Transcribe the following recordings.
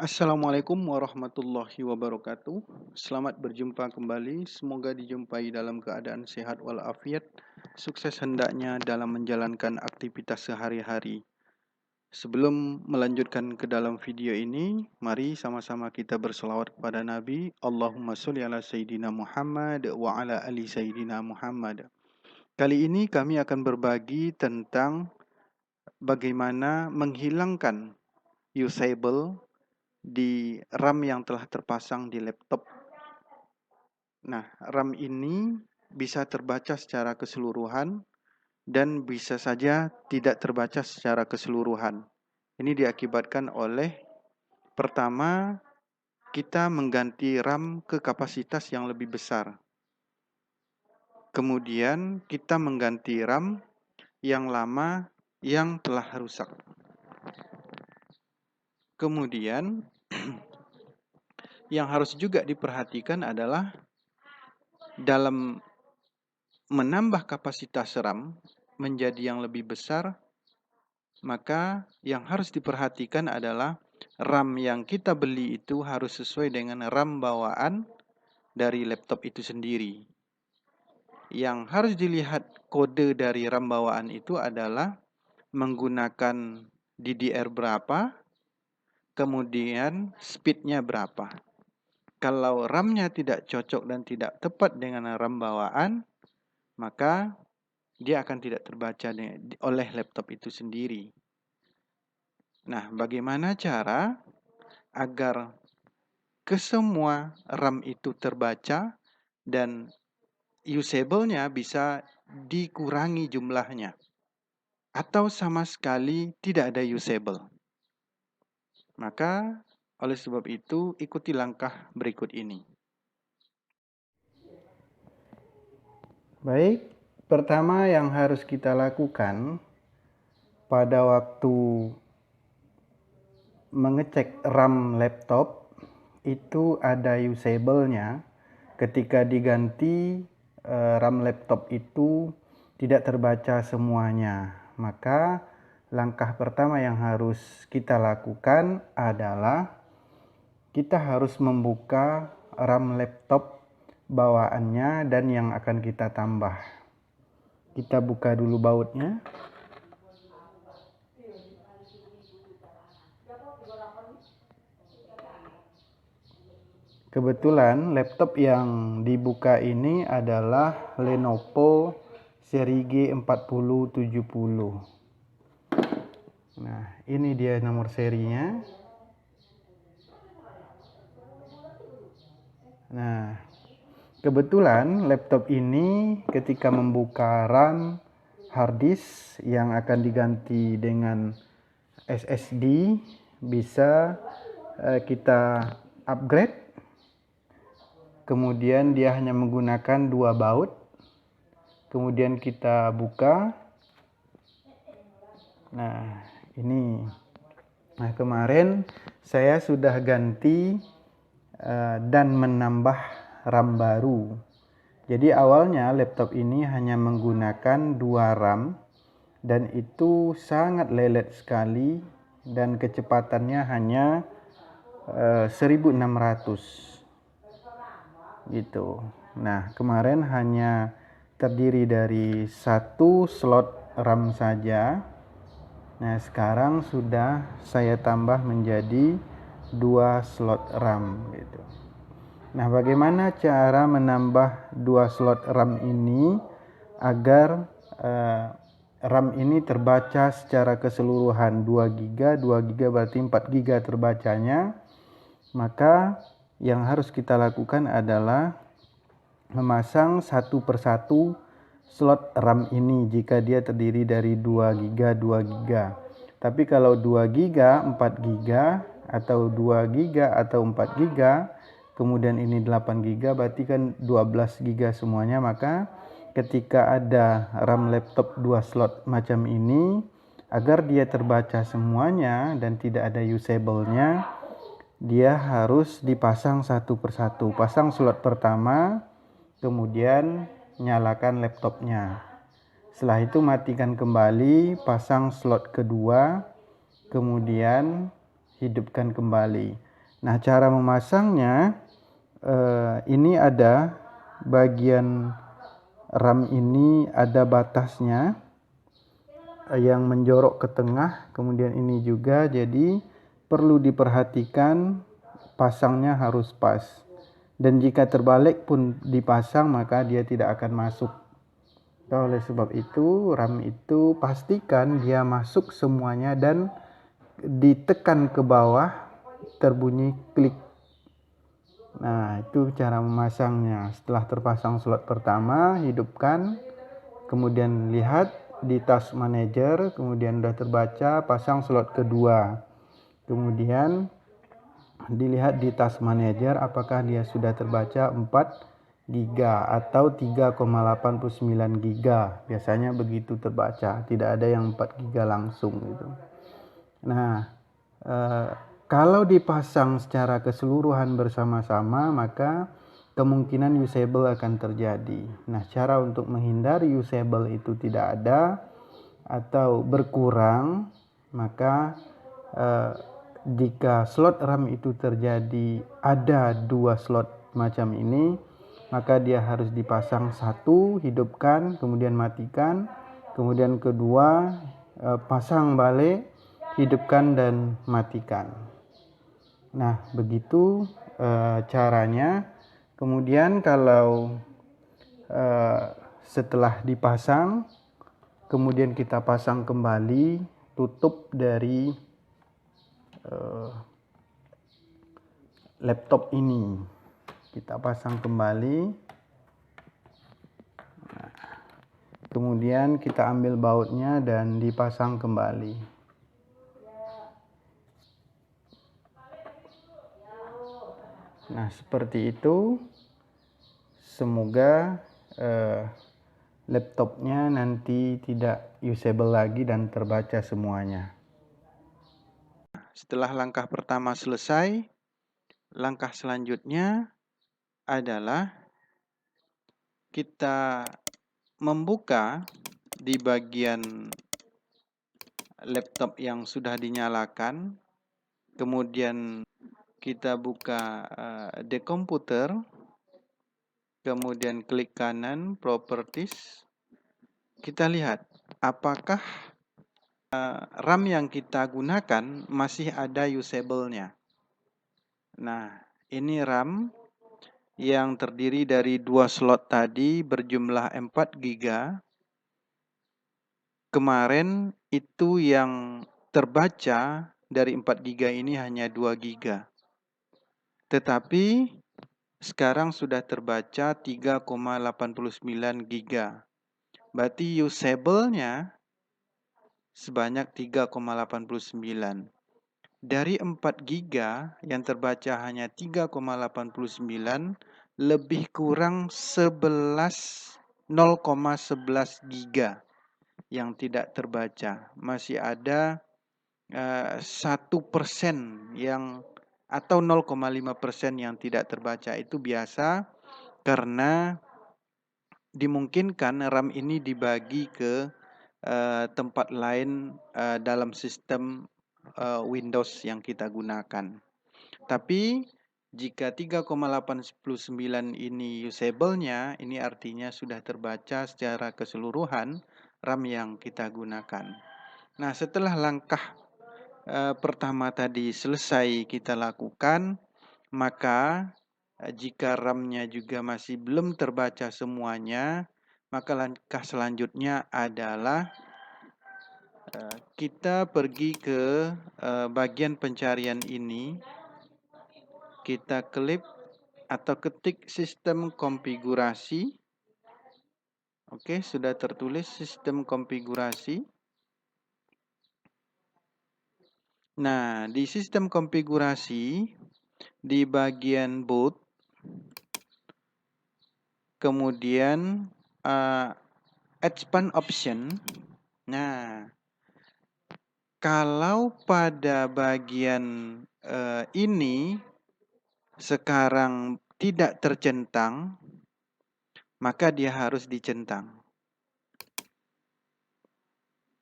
Assalamualaikum warahmatullahi wabarakatuh. Selamat berjumpa kembali. Semoga dijumpai dalam keadaan sehat walafiat. Sukses hendaknya dalam menjalankan aktivitas sehari-hari. Sebelum melanjutkan ke dalam video ini, mari sama-sama kita berselawat kepada Nabi. Allahumma sholli ala Sayyidina Muhammad wa ala ali Sayyidina Muhammad. Kali ini kami akan berbagi tentang bagaimana menghilangkan usable di RAM yang telah terpasang di laptop. Nah, RAM ini bisa terbaca secara keseluruhan dan bisa saja tidak terbaca secara keseluruhan. Ini diakibatkan oleh pertama, kita mengganti RAM ke kapasitas yang lebih besar. Kemudian kita mengganti RAM yang lama yang telah rusak. Kemudian yang harus juga diperhatikan adalah dalam menambah kapasitas RAM menjadi yang lebih besar, maka yang harus diperhatikan adalah RAM yang kita beli itu harus sesuai dengan RAM bawaan dari laptop itu sendiri. Yang harus dilihat kode dari RAM bawaan itu adalah menggunakan DDR berapa, kemudian speednya berapa. Kalau RAM-nya tidak cocok dan tidak tepat dengan RAM bawaan, maka dia akan tidak terbaca oleh laptop itu sendiri. Nah, bagaimana cara agar kesemua RAM itu terbaca dan usable-nya bisa dikurangi jumlahnya atau sama sekali tidak ada usable? Maka oleh sebab itu ikuti langkah berikut ini. Baik, pertama yang harus kita lakukan pada waktu mengecek RAM laptop itu ada usable-nya. Ketika diganti RAM laptop itu tidak terbaca semuanya. Maka langkah pertama yang harus kita lakukan adalah kita harus membuka RAM laptop bawaannya dan yang akan kita tambah. Kita buka dulu bautnya. Kebetulan laptop yang dibuka ini adalah Lenovo seri G4070. Nah, ini dia nomor serinya. Nah, kebetulan laptop ini ketika membuka RAM hard disk yang akan diganti dengan SSD bisa kita upgrade. Kemudian dia hanya menggunakan 2 baut. Kemudian kita buka. Nah, ini. Nah, kemarin saya sudah ganti dan menambah RAM baru. Jadi awalnya laptop ini hanya menggunakan 2 RAM dan itu sangat lelet sekali dan kecepatannya hanya 1600 gitu. Nah, kemarin hanya terdiri dari 1 slot RAM saja. Nah, sekarang sudah saya tambah menjadi 2 slot RAM gitu. Nah, bagaimana cara menambah 2 slot RAM ini agar RAM ini terbaca secara keseluruhan 2 GB, 2 GB berarti 4 GB terbacanya. Maka yang harus kita lakukan adalah memasang satu persatu slot RAM ini jika dia terdiri dari 2 GB, 2 GB. Tapi kalau 2 GB, 4 GB atau 2 GB atau 4 GB, kemudian ini 8 GB berarti kan 12 GB semuanya. Maka ketika ada RAM laptop 2 slot macam ini, agar dia terbaca semuanya dan tidak ada usable-nya, dia harus dipasang satu persatu. Pasang slot pertama, kemudian nyalakan laptopnya. Setelah itu matikan kembali, pasang slot kedua, kemudian hidupkan kembali. Nah, cara memasangnya ini ada bagian RAM ini ada batasnya yang menjorok ke tengah, kemudian ini juga, jadi perlu diperhatikan pasangnya harus pas. Dan jika terbalik pun dipasang maka dia tidak akan masuk. Oleh sebab itu, RAM itu pastikan dia masuk semuanya dan ditekan ke bawah terbunyi klik. Nah, itu cara memasangnya. Setelah terpasang slot pertama, hidupkan, kemudian lihat di task manager, kemudian sudah terbaca, pasang slot kedua. Kemudian dilihat di task manager apakah dia sudah terbaca 4 GB atau 3,89 GB. Biasanya begitu terbaca, tidak ada yang 4 GB langsung gitu. Nah, kalau dipasang secara keseluruhan bersama-sama maka kemungkinan usable akan terjadi. Nah, cara untuk menghindari usable itu tidak ada atau berkurang, maka jika slot RAM itu terjadi ada 2 slot macam ini, maka dia harus dipasang satu, hidupkan, kemudian matikan, kemudian kedua pasang balik, hidupkan dan matikan. Nah, begitu caranya. Kemudian kalau setelah dipasang, kemudian kita pasang kembali, tutup dari laptop ini. Kita pasang kembali. Nah, kemudian kita ambil bautnya dan dipasang kembali. Nah, seperti itu. Semoga laptopnya nanti tidak usable lagi dan terbaca semuanya. Setelah langkah pertama selesai, langkah selanjutnya adalah kita membuka di bagian laptop yang sudah dinyalakan, kemudian kita buka the computer, kemudian klik kanan properties, kita lihat apakah RAM yang kita gunakan masih ada usable-nya. Nah, ini RAM yang terdiri dari 2 slot tadi berjumlah 4 GB. Kemarin itu yang terbaca dari 4 GB ini hanya 2 GB. Tetapi sekarang sudah terbaca 3,89 GB. Berarti usable-nya sebanyak 3,89. Dari 4 GB yang terbaca hanya 3,89, lebih kurang 0,11 GB yang tidak terbaca. Masih ada 1% yang atau 0,5% yang tidak terbaca. Itu biasa karena dimungkinkan RAM ini dibagi ke tempat lain dalam sistem Windows yang kita gunakan. Tapi jika 3,89 ini usable-nya, ini artinya sudah terbaca secara keseluruhan RAM yang kita gunakan. Nah, setelah langkah pertama tadi selesai kita lakukan, maka jika RAM-nya juga masih belum terbaca semuanya, maka langkah selanjutnya adalah kita pergi ke bagian pencarian ini, kita klik atau ketik sistem konfigurasi. Oke, sudah tertulis sistem konfigurasi. Nah, di sistem konfigurasi, di bagian boot, kemudian expand option. Nah, kalau pada bagian ini sekarang tidak tercentang, maka dia harus dicentang.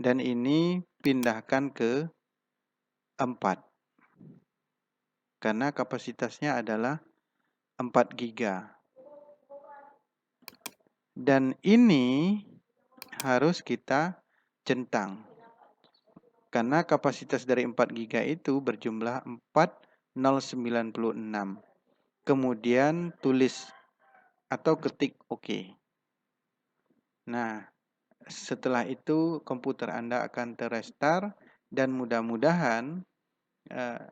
Dan ini pindahkan ke 4. karena kapasitasnya adalah 4 GB. Dan ini harus kita centang. Karena kapasitas dari 4 GB itu berjumlah 4096. Kemudian tulis atau ketik OK. Nah, setelah itu komputer Anda akan terrestart dan mudah-mudahan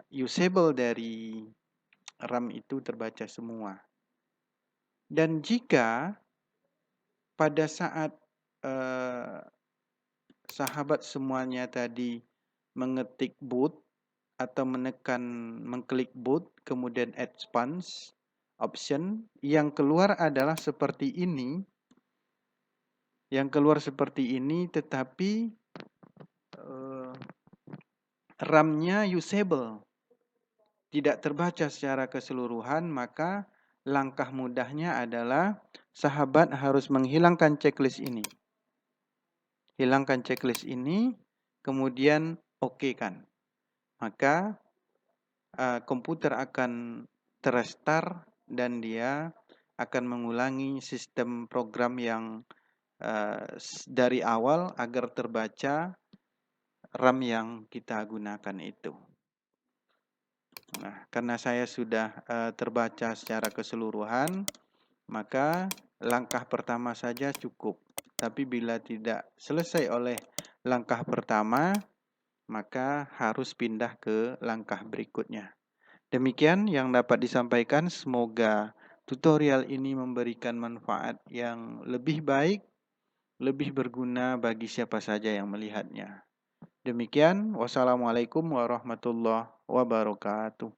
usable dari RAM itu terbaca semua. Dan jika pada saat sahabat semuanya tadi mengetik boot atau mengklik boot, kemudian expand option, yang keluar adalah seperti ini. Yang keluar seperti ini, tetapi RAM-nya usable, tidak terbaca secara keseluruhan, maka langkah mudahnya adalah sahabat harus menghilangkan checklist ini. Hilangkan checklist ini, kemudian OK-kan. Maka komputer akan terrestart dan dia akan mengulangi sistem program yang dari awal agar terbaca RAM yang kita gunakan itu. Nah, karena saya sudah terbaca secara keseluruhan, maka langkah pertama saja cukup. Tapi bila tidak selesai oleh langkah pertama, maka harus pindah ke langkah berikutnya. Demikian yang dapat disampaikan. Semoga tutorial ini memberikan manfaat yang lebih baik, lebih berguna bagi siapa saja yang melihatnya. Demikian, wassalamualaikum warahmatullahi wabarakatuh.